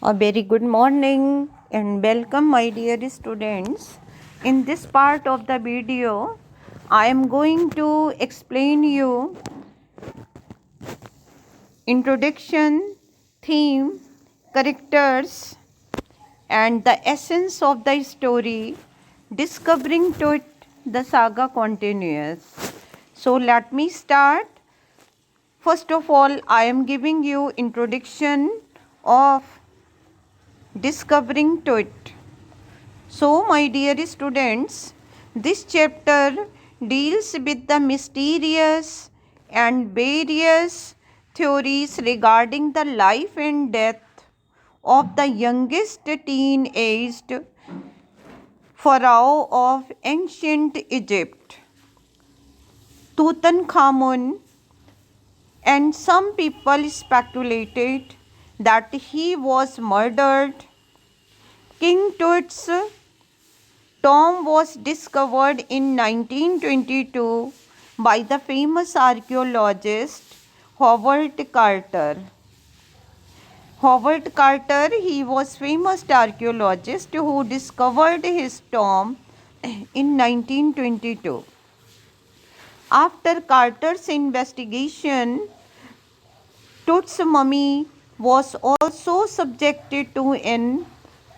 A very good morning and welcome, my dear students. In this part of the video, I am going to explain you introduction, theme, characters, and the essence of the story. Discovering to it, the saga continues. So let me start. First of all, I am giving you introduction of discovering to it. So, my dear students, this chapter deals with the mysterious and various theories regarding the life and death of the youngest teen-aged pharaoh of ancient Egypt, Tutankhamun, and some people speculated that he was murdered. King Tut's tomb was discovered in 1922 by the famous archaeologist Howard Carter. Howard Carter, he was famous archaeologist who discovered his tomb in 1922. After Carter's investigation, Tut's mummy was also subjected to an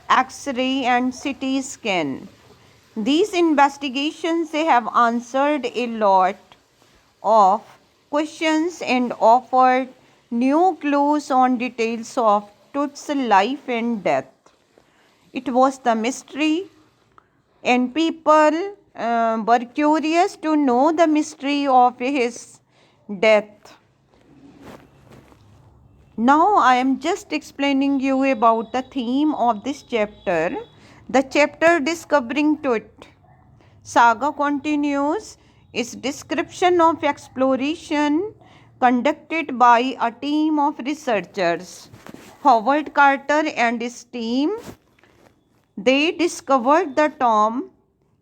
X-ray and CT scan. These investigations they have answered a lot of questions and offered new clues on details of Tut's life and death. It was the mystery, and people were curious to know the mystery of his death. Now I am just explaining you about the theme of this chapter. The chapter Discovering Tut. Saga continues its description of exploration conducted by a team of researchers. Howard Carter and his team, they discovered the tomb.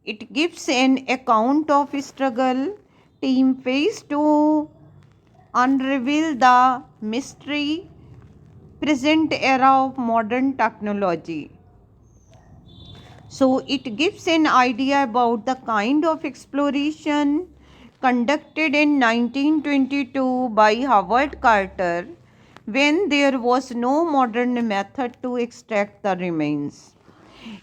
It gives an account of struggle team faced to unravel the mystery present era of modern technology. So it gives an idea about the kind of exploration conducted in 1922 by Howard Carter when there was no modern method to extract the remains.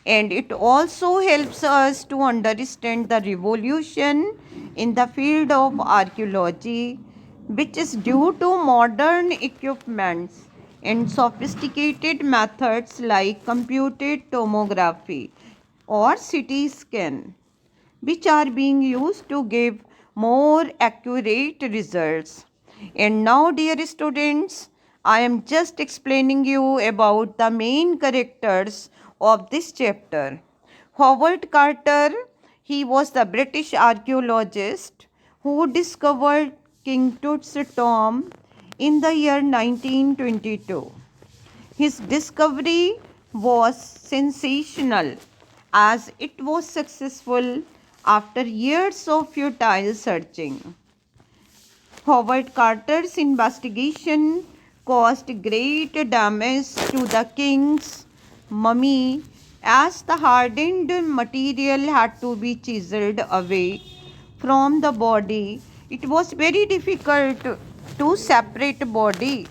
And it also helps us to understand the revolution in the field of archaeology, which is due to modern equipments and sophisticated methods like computed tomography or CT scan, which are being used to give more accurate results. And now, dear students, I am just explaining you about the main characters of this chapter. Howard Carter, he was the British archaeologist who discovered King Tut's tomb in the year 1922. His discovery was sensational as it was successful after years of futile searching. Howard Carter's investigation caused great damage to the king's mummy as the hardened material had to be chiseled away from the body. It was very difficult to separate body.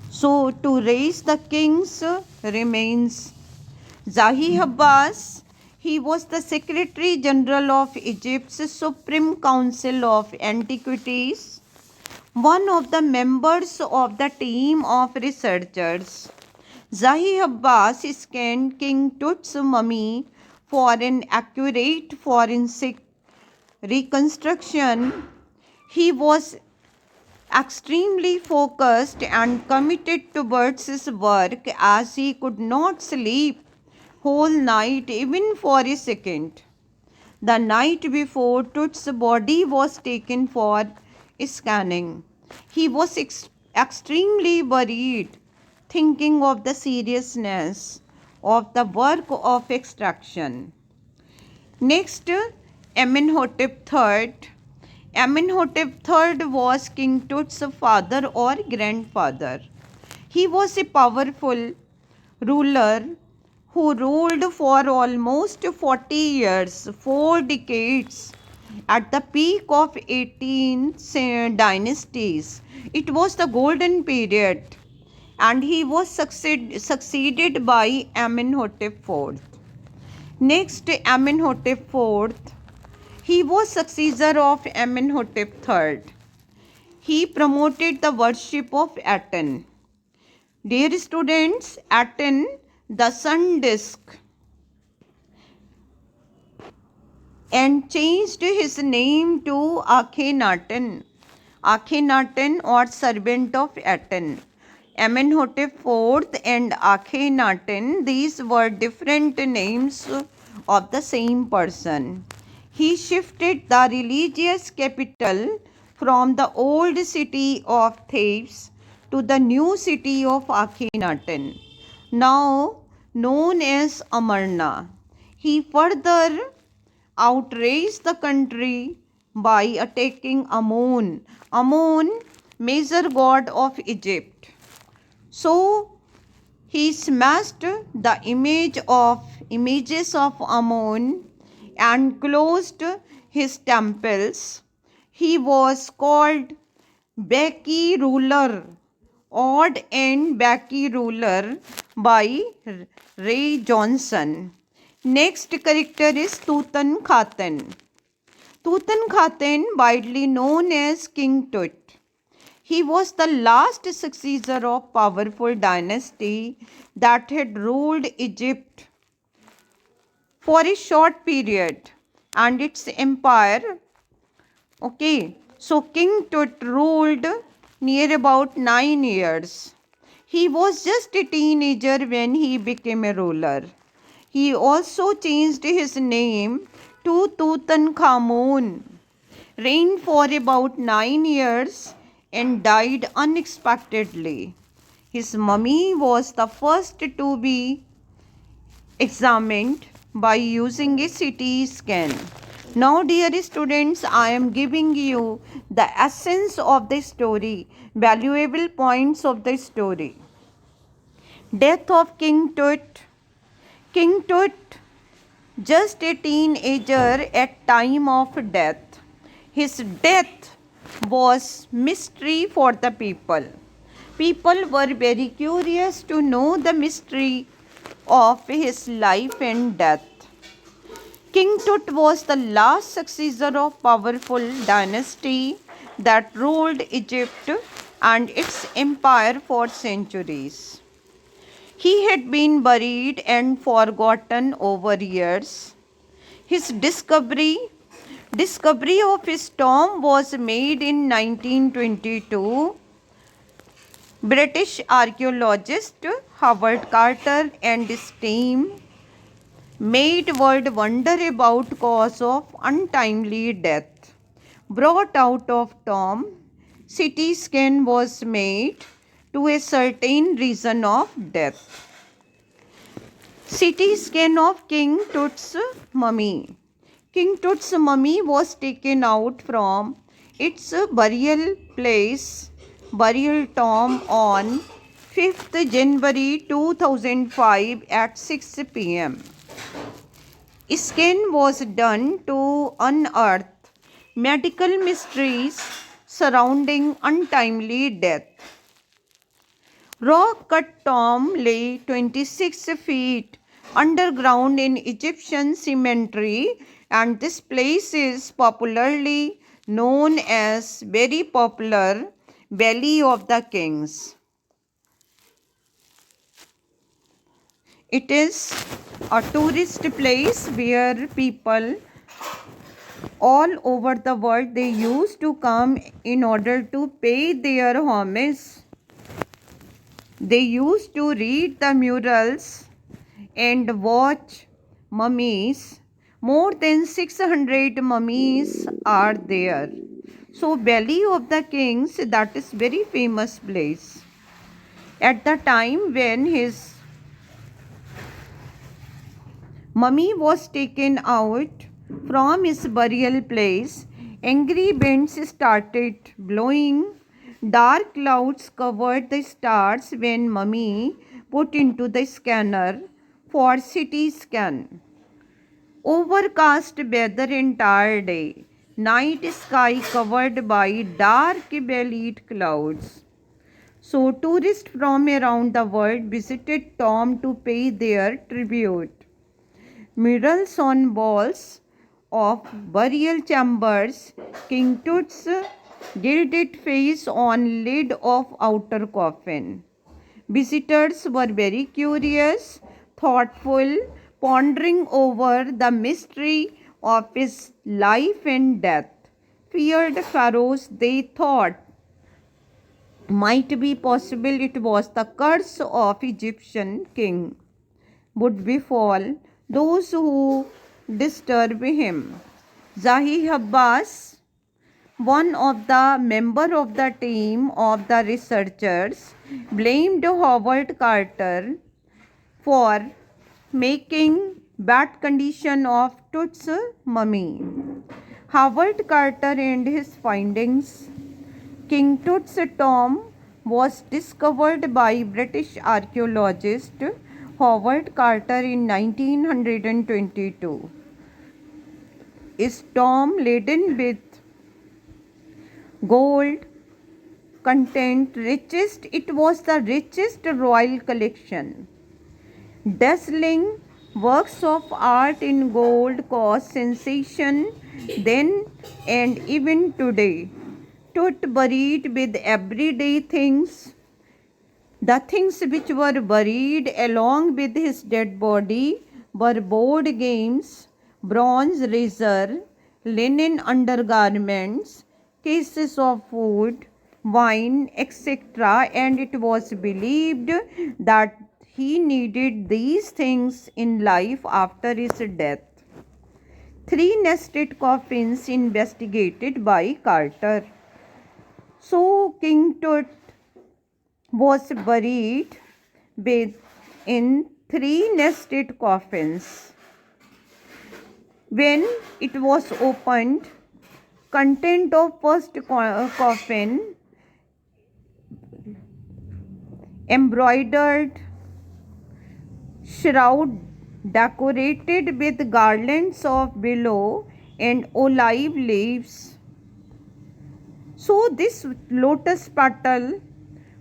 So to raise the king's remains, Zahi Abbas, he was the Secretary General of Egypt's Supreme Council of Antiquities, one of the members of the team of researchers. Zahi Abbas scanned King Tut's mummy for an accurate forensic reconstruction. He was extremely focused and committed towards his work as he could not sleep whole night even for a second. The night before Tut's body was taken for scanning, he was extremely worried, thinking of the seriousness of the work of extraction. Next, Amenhotep III. Amenhotep III was King Tut's father or grandfather. He was a powerful ruler who ruled for almost 40 years, 4 decades, at the peak of 18 dynasties. It was the golden period, and he was succeeded by Amenhotep IV. Next, Amenhotep IV. He was successor of Amenhotep III. He promoted the worship of Aten. Dear students, Aten, the sun disk, and changed his name to Akhenaten. Akhenaten, or servant of Aten. Amenhotep IV and Akhenaten, these were different names of the same person. He shifted the religious capital from the old city of Thebes to the new city of Akhenaten, now known as Amarna. He further outraged the country by attacking Ammon. Ammon, major god of Egypt. So he smashed the images of Ammon and closed his temples. He was called Baki ruler, odd and Baki ruler, by Ray Johnson. Next character is Tutankhaten. Tutankhaten, widely known as King Tut. He was the last successor of powerful dynasty that had ruled Egypt for a short period, and its empire. Okay, so King Tut ruled near about 9 years. He was just a teenager when he became a ruler. He also changed his name to Tutankhamun, reigned for about 9 years, and died unexpectedly. His mummy was the first to be examined by using a CT scan. Now, dear students, I am giving you the essence of the story, valuable points of the story. Death of King Tut. King Tut, just a teenager at time of death. His death was mystery for the people. People were very curious to know the mystery of his life and death. King Tut was the last successor of powerful dynasty that ruled Egypt and its empire for centuries. He had been buried and forgotten over years. His discovery of his tomb was made in 1922. British archaeologist Howard Carter and his team made world wonder about cause of untimely death. Brought out of tomb, CT scan was made to a certain reason of death. CT scan of King Tut's mummy. King Tut's mummy was taken out from its burial tomb on 5th January 2005 at 6 p.m. Scan was done to unearth medical mysteries surrounding untimely death. Rock-cut tomb lay 26 feet underground in Egyptian cemetery, and this place is popularly known as very popular Valley of the Kings. It is a tourist place where people all over the world, they used to come in order to pay their homage. They used to read the murals and watch mummies. More than 600 mummies are there. So Valley of the Kings, that is very famous place. At the time when his mummy was taken out from his burial place, angry winds started blowing Dark clouds covered the stars when Mummy put into the scanner for CT scan. Overcast weather entire day. Night sky covered by dark bellied clouds. So tourists from around the world visited Tom to pay their tribute. Murals on walls of burial chambers, King Tut's gilded face on lid of outer coffin. Visitors were very curious, thoughtful, pondering over the mystery of his life and death. Feared pharaohs, they thought, might be possible it was the curse of Egyptian king would befall those who disturb him. Zahi Abbas, one of the member of the team of the researchers, blamed Howard Carter for making bad condition of Tut's mummy. Howard Carter and his findings. King Tut's tomb was discovered by British archaeologist Howard Carter in 1922. His tomb laden with gold content richest, it was the richest royal collection. Dazzling works of art in gold caused sensation then and even today. Tut buried with everyday things, the things which were buried along with his dead body were board games, bronze razor, linen undergarments, cases of food, wine, etc. And it was believed that he needed these things in life after his death. 3 nested coffins investigated by Carter. So King Tut was buried in 3 nested coffins. When it was opened, content of first coffin, embroidered shroud decorated with garlands of willow and olive leaves. So this lotus petal,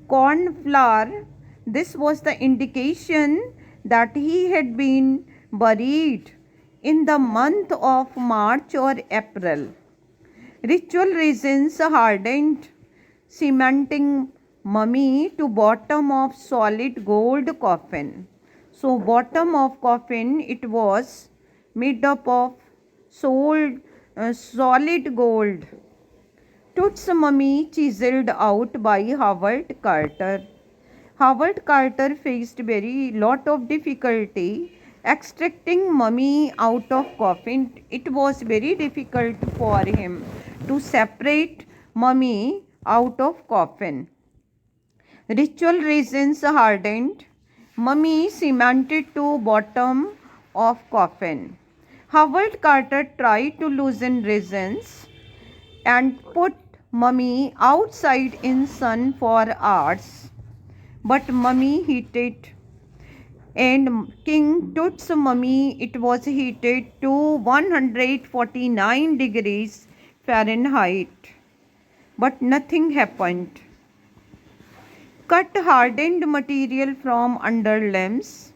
cornflower, this was the indication that he had been buried in the month of March or April. Ritual reasons hardened cementing mummy to bottom of solid gold coffin. So bottom of coffin, it was made up of solid gold. Tut's mummy chiseled out by Howard Carter. Howard Carter faced very lot of difficulty extracting mummy out of coffin. It was very difficult for him to separate mummy out of coffin. Ritual resins hardened, mummy cemented to bottom of coffin. Howard Carter tried to loosen resins and put mummy outside in sun for hours, but mummy heated, and King Tut's mummy, it was heated to 149 degrees Fahrenheit, but nothing happened. Cut hardened material from underlimbs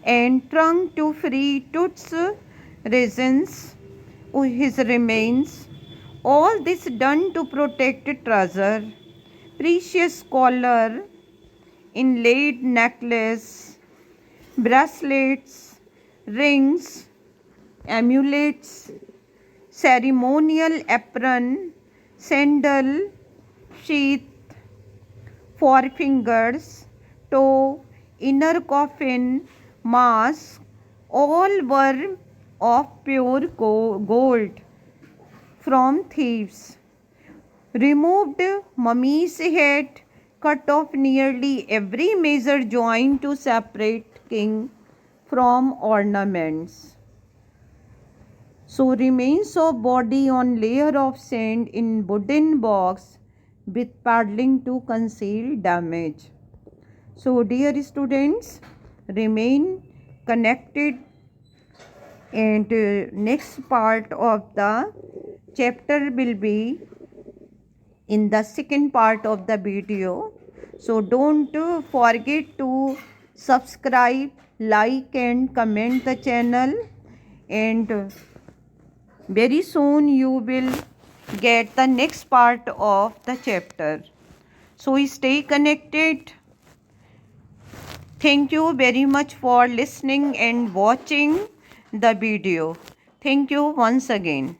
and trunk to free Tut's resins, his remains. All this done to protect treasure, precious collar, inlaid necklace, bracelets, rings, amulets, ceremonial apron, sandal, sheath, forefingers, toe, inner coffin, mask, all were of pure gold from thieves. Removed mummy's head, cut off nearly every major joint to separate king from ornaments. So remains of body on layer of sand in wooden box with paddling to conceal damage. So dear students, remain connected, and next part of the chapter will be in the second part of the video. So don't forget to subscribe, like and comment the channel, and very soon you will get the next part of the chapter. So stay connected. Thank you very much for listening and watching the video. Thank you once again.